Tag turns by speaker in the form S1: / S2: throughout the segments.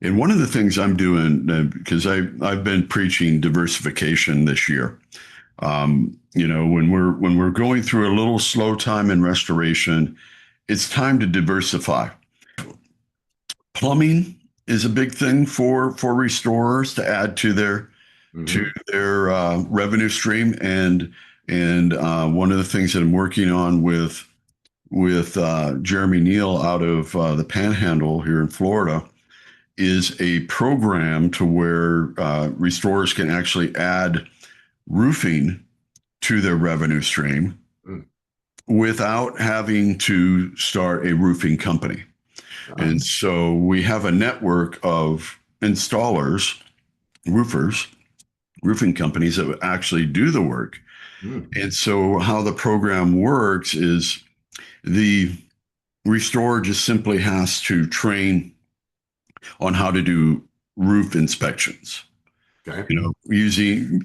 S1: And one of the things I'm doing, because I've been preaching diversification this year. When we're going through a little slow time in restoration, it's time to diversify. Plumbing is a big thing for restorers to add to their to
S2: Hmm.
S1: their revenue stream, and one of the things that I'm working on with Jeremy Neal out of the Panhandle here in Florida is a program to where restorers can actually add roofing to their revenue stream without having to start a roofing company.
S2: Uh,
S1: And so we have a network of installers, roofers, roofing companies that actually do the work.
S2: mm,
S1: And so how the program works is the restorer just simply has to train on how to do roof inspections,
S2: okay.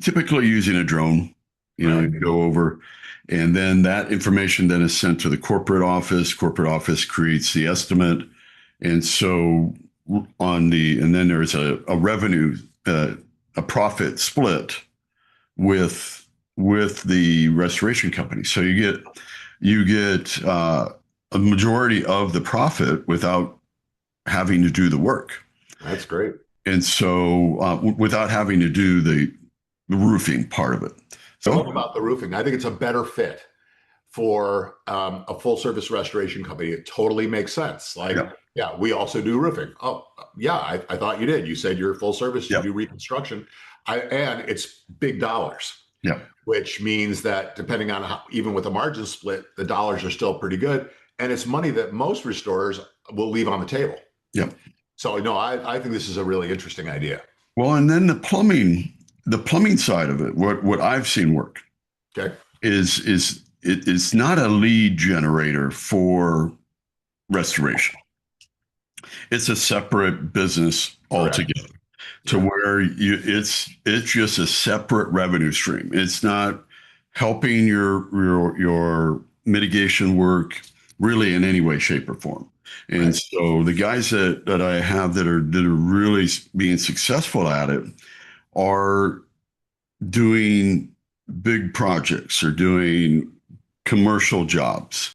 S1: typically using a drone,
S2: Right.
S1: you go over, and then that information then is sent to the corporate office creates the estimate. And so and then there's a revenue, a profit split with the restoration company. So you get a majority of the profit without having to do the work.
S2: That's great.
S1: And so without having to do the roofing part of it.
S2: I love
S1: So
S2: about the roofing. I think it's a better fit for a full service restoration company. It totally makes sense. Like,
S1: yeah,
S2: yeah, we also do roofing. Oh, yeah, I thought you did. You said you're full service, you
S1: yeah,
S2: do reconstruction. And it's big dollars,
S1: yeah,
S2: which means that depending on how, even with a margin split, the dollars are still pretty good. And it's money that most restorers will leave on the table.
S1: yeah.
S2: So, no, I think this is a really interesting idea.
S1: Well, and then the plumbing side of it, what I've seen work
S2: Okay.
S1: is not a lead generator for restoration. It's a separate business
S2: Correct.
S1: altogether, to
S2: Yeah.
S1: where it's just a separate revenue stream. It's not helping your mitigation work really in any way, shape, or form. And
S2: Right.
S1: so the guys that I have that are really being successful at it are doing big projects or doing commercial jobs.